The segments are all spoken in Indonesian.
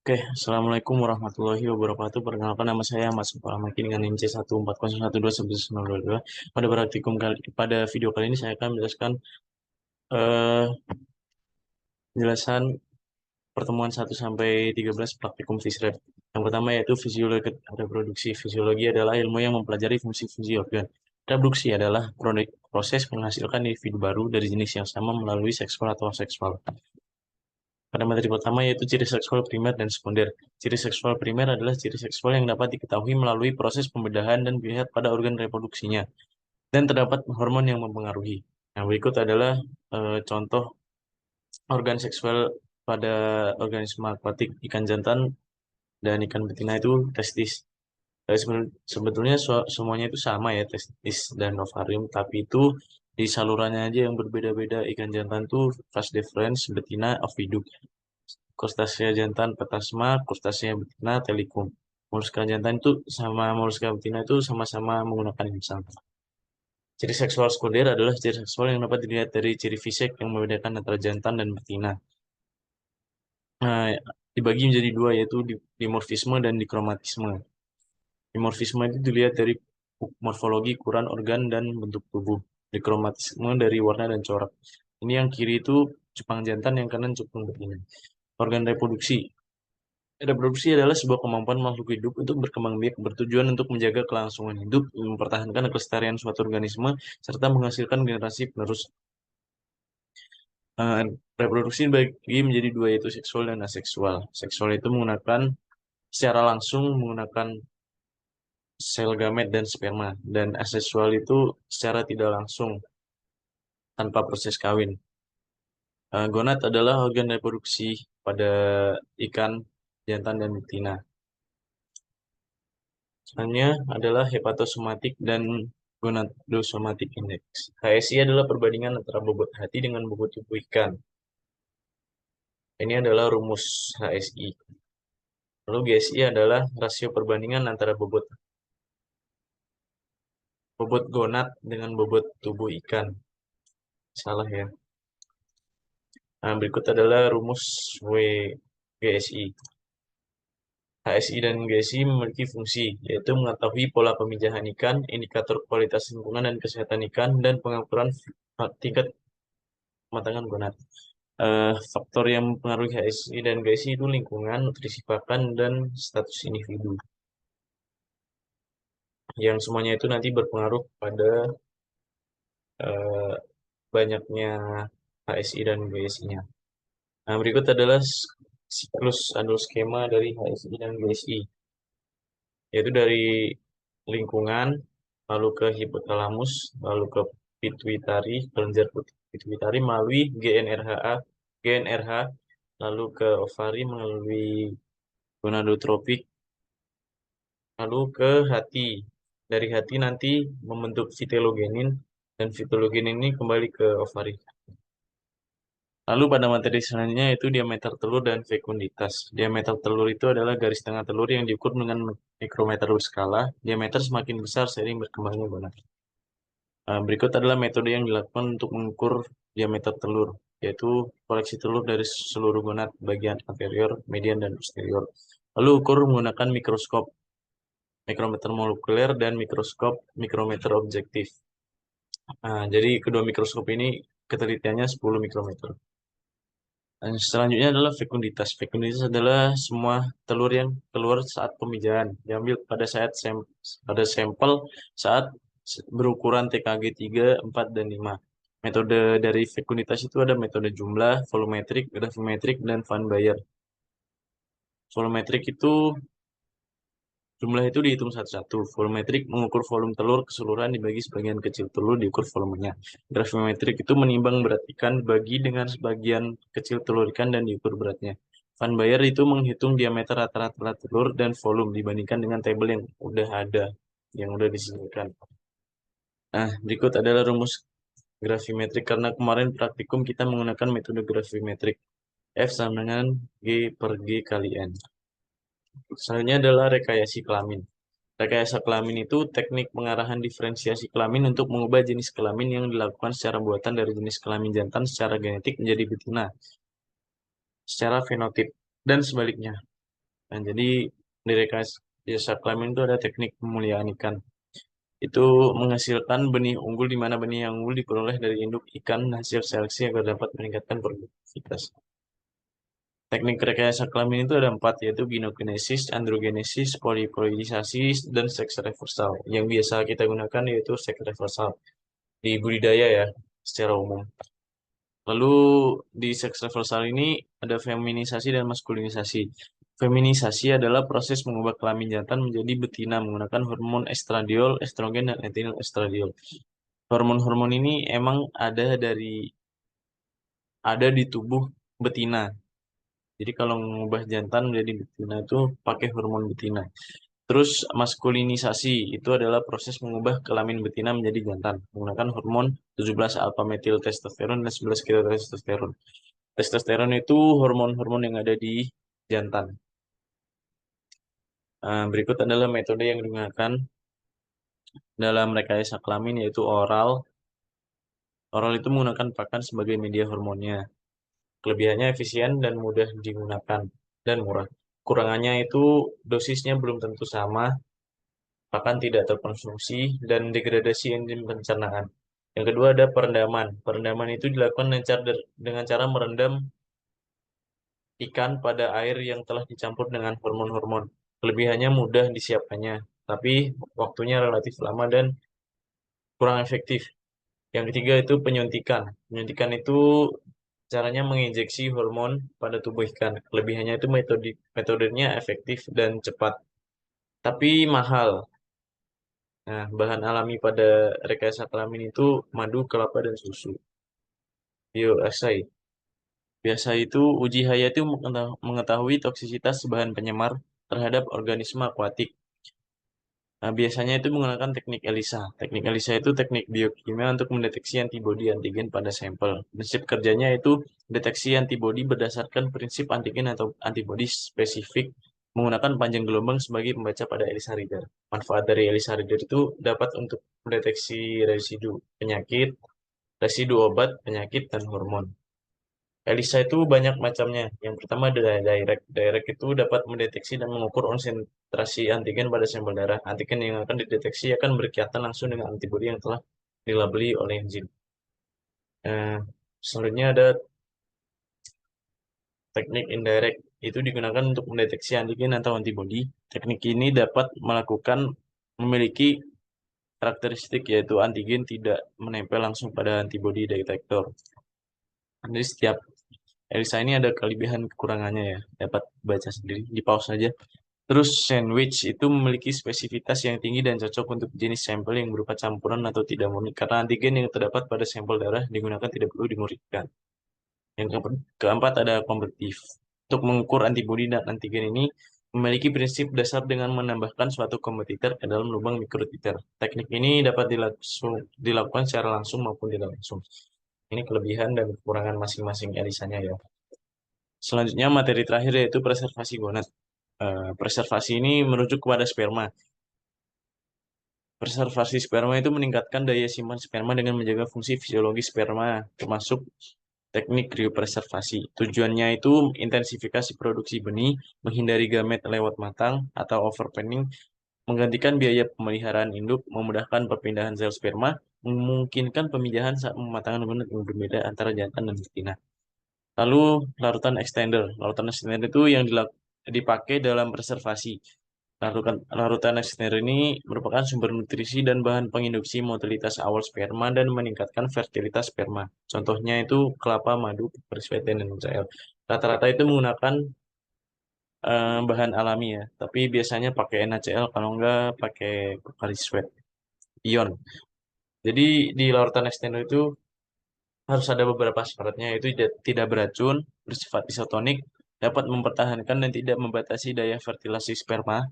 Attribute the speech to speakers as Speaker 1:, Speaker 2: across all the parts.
Speaker 1: Oke, Assalamualaikum warahmatullahi wabarakatuh. Perkenalkan nama saya Mas Makin dengan NIM C140121922. Pada video kali ini saya akan menjelaskan eh, penjelasan pertemuan 1 sampai 13 praktikum FISREP. Yang pertama yaitu fisiologi reproduksi. Fisiologi adalah ilmu yang mempelajari fungsi-fungsi organ. Reproduksi adalah proses menghasilkan individu baru dari jenis yang sama melalui seksual atau aseksual. Pada materi pertama yaitu ciri seksual primer dan sekunder. Ciri seksual primer adalah ciri seksual yang dapat diketahui melalui proses pembedahan dan dilihat pada organ reproduksinya. Dan terdapat hormon yang mempengaruhi. Nah, berikut adalah contoh organ seksual pada organisme akuatik ikan jantan dan ikan betina itu testis. Sebetulnya semuanya itu sama ya, testis dan ovarium, tapi itu di salurannya aja yang berbeda-beda. Ikan jantan tuh vas deferens, betina ovidum. Krustasea jantan petasma, krustasea betina telikum. Moluska jantan itu sama moluska betina itu sama-sama menggunakan yang sama. Ciri seksual sekunder adalah ciri seksual yang dapat dilihat dari ciri fisik yang membedakan antara jantan dan betina. Nah, dibagi menjadi dua yaitu dimorfisme dan dikromatisme. Dimorfisme itu dilihat dari morfologi, ukuran organ dan bentuk tubuh. Dikromatisme dari warna dan corak. Ini yang kiri itu cupang jantan, yang kanan cupang betina. Organ reproduksi. Reproduksi adalah sebuah kemampuan makhluk hidup untuk berkembang biak bertujuan untuk menjaga kelangsungan hidup, mempertahankan kelestarian suatu organisme, serta menghasilkan generasi penerus. Eh, Reproduksi dibagi menjadi dua yaitu seksual dan aseksual. Seksual itu menggunakan secara langsung menggunakan sel gamet dan sperma, dan aseksual itu secara tidak langsung tanpa proses kawin. Gonad adalah organ reproduksi pada ikan jantan dan betina. Selanjutnya adalah hepatosomatik dan gonadosomatic index. HSI adalah perbandingan antara bobot hati dengan bobot tubuh ikan. Ini adalah rumus HSI. Lalu GSI adalah rasio perbandingan antara bobot gonad dengan bobot tubuh ikan. Salah ya. Nah, berikut adalah rumus WGSI. HSI dan GSI memiliki fungsi, yaitu mengetahui pola pemijahan ikan, indikator kualitas lingkungan dan kesehatan ikan, dan pengukuran tingkat kematangan gonad. Faktor yang mempengaruhi HSI dan GSI itu lingkungan, nutrisi pakan, dan status individu. Yang semuanya itu nanti berpengaruh pada eh, banyaknya HSI dan GSI-nya. Nah, berikut adalah siklus atau skema dari HSI dan GSI, yaitu dari lingkungan, lalu ke hipotalamus, lalu ke pituitari, kelenjar pituitari melalui GNRH, lalu ke ovari melalui gonadotropik, lalu ke hati. Dari hati nanti membentuk vitelogenin, dan vitelogenin ini kembali ke ovari. Lalu pada materi selanjutnya itu diameter telur dan fekunditas. Diameter telur itu adalah garis tengah telur yang diukur dengan mikrometer berskala. Diameter semakin besar seiring berkembangnya gonad. Berikut adalah metode yang dilakukan untuk mengukur diameter telur, yaitu koleksi telur dari seluruh gonad bagian anterior, median, dan posterior. Lalu ukur menggunakan mikroskop, mikrometer molekuler, dan mikrometer objektif. Jadi kedua mikroskop ini ketelitiannya 10 mikrometer. Dan selanjutnya adalah fekunditas. Fekunditas adalah semua telur yang keluar saat pemijahan, diambil pada sampel saat berukuran TKG 3, 4, dan 5. Metode dari fekunditas itu ada metode jumlah, volumetrik, gravimetrik, dan Van Baer. Volumetrik itu jumlah itu dihitung satu-satu. Volumetrik mengukur volume telur keseluruhan dibagi sebagian kecil telur diukur volumenya. Gravimetrik itu menimbang berat ikan bagi dengan sebagian kecil telur ikan dan diukur beratnya. Van Baer itu menghitung diameter rata-rata telur dan volume dibandingkan dengan tabel yang udah ada, yang udah disediakan. Nah, berikut adalah rumus gravimetrik karena kemarin praktikum kita menggunakan metode gravimetrik. F sama dengan G per G kali N. Selanjutnya adalah rekayasa kelamin. Rekayasa kelamin itu teknik pengarahan diferensiasi kelamin untuk mengubah jenis kelamin yang dilakukan secara buatan dari jenis kelamin jantan secara genetik menjadi betina secara fenotip dan sebaliknya. Nah, jadi di rekayasa kelamin itu ada teknik pemuliaan ikan. Itu menghasilkan benih unggul di mana benih yang unggul diperoleh dari induk ikan hasil seleksi agar dapat meningkatkan produktivitas. Teknik rekayasa kelamin itu ada empat, yaitu ginogenesis, androgenesis, poliploidisasi, dan seks reversal. Yang biasa kita gunakan yaitu seks reversal di budidaya ya, secara umum. Lalu di seks reversal ini ada feminisasi dan maskulinisasi. Feminisasi adalah proses mengubah kelamin jantan menjadi betina menggunakan hormon estradiol, estrogen, dan etil estradiol. Hormon-hormon ini emang ada di tubuh betina. Jadi kalau mengubah jantan menjadi betina itu pakai hormon betina. Terus maskulinisasi itu adalah proses mengubah kelamin betina menjadi jantan menggunakan hormon 17 alfa metil testosteron dan 11 testosteron. Testosteron itu hormon-hormon yang ada di jantan. Berikut adalah metode yang digunakan dalam rekayasa kelamin yaitu oral. Oral itu menggunakan pakan sebagai media hormonnya. Kelebihannya efisien dan mudah digunakan dan murah. Kurangannya itu dosisnya belum tentu sama, pakan tidak terkonsumsi, dan degradasi enzim pencernaan. Yang kedua ada perendaman. Perendaman itu dilakukan dengan cara merendam ikan pada air yang telah dicampur dengan hormon-hormon. Kelebihannya mudah disiapkannya, tapi waktunya relatif lama dan kurang efektif. Yang ketiga itu penyuntikan. Penyuntikan itu caranya menginjeksi hormon pada tubuh ikan. Kelebihannya itu metodenya efektif dan cepat, tapi mahal. Nah, bahan alami pada rekayasa kelamin itu madu, kelapa, dan susu. Bioesai. Biasa itu uji hayati mengetahui toksisitas bahan penyemar terhadap organisme akuatik. Nah, biasanya itu menggunakan teknik ELISA. Teknik ELISA itu teknik biokimia untuk mendeteksi antibodi antigen pada sampel. Prinsip kerjanya itu deteksi antibodi berdasarkan prinsip antigen atau antibodi spesifik menggunakan panjang gelombang sebagai pembaca pada ELISA reader. Manfaat dari ELISA reader itu dapat untuk mendeteksi residu penyakit, residu obat, penyakit, dan hormon. ELISA itu banyak macamnya. Yang pertama adalah direct. Direct itu dapat mendeteksi dan mengukur konsentrasi antigen pada sampel darah. Antigen yang akan dideteksi akan berkaitan langsung dengan antibodi yang telah dilabeli oleh enzim. Eh, Selanjutnya ada teknik indirect. Itu digunakan untuk mendeteksi antigen atau antibodi. Teknik ini dapat memiliki karakteristik yaitu antigen tidak menempel langsung pada antibodi detektor. Jadi setiap ELISA ini ada kelebihan kekurangannya ya. Dapat baca sendiri, di pause saja. Terus sandwich itu memiliki spesifitas yang tinggi dan cocok untuk jenis sampel yang berupa campuran atau tidak murni karena antigen yang terdapat pada sampel darah digunakan tidak perlu dimurnikan. Yang keempat ada kompetitif. Untuk mengukur antibodi dan antigen ini memiliki prinsip dasar dengan menambahkan suatu kompetitor ke dalam lubang mikrotiter. Teknik ini dapat dilakukan secara langsung maupun tidak langsung. Ini kelebihan dan kekurangan masing-masing elisanya ya. Selanjutnya materi terakhir yaitu preservasi gonad. Preservasi ini merujuk kepada sperma. Preservasi sperma itu meningkatkan daya simpan sperma dengan menjaga fungsi fisiologi sperma, termasuk teknik kriopreservasi. Tujuannya itu intensifikasi produksi benih, menghindari gamet lewat matang atau overpanning, menggantikan biaya pemeliharaan induk, memudahkan perpindahan sel sperma, memungkinkan pemijahan saat mematangkan gonad yang berbeda antara jantan dan betina. Lalu larutan extender itu yang dipakai dalam preservasi. Larutan extender ini merupakan sumber nutrisi dan bahan penginduksi motilitas awal sperma dan meningkatkan fertilitas sperma. Contohnya itu kelapa, madu, persuade, dan NaCl. Rata-rata itu menggunakan bahan alami ya, tapi biasanya pakai NaCl kalau enggak pakai Pocari Sweat, ion. Jadi di larutan extender itu harus ada beberapa syaratnya, yaitu tidak beracun, bersifat isotonik, dapat mempertahankan dan tidak membatasi daya fertilasi sperma,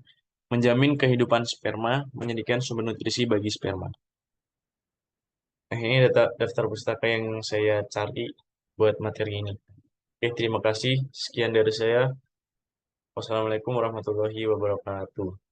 Speaker 1: menjamin kehidupan sperma, menyediakan sumber nutrisi bagi sperma. Nah, ini daftar pustaka yang saya cari buat materi ini. Oke, terima kasih. Sekian dari saya. Wassalamualaikum warahmatullahi wabarakatuh.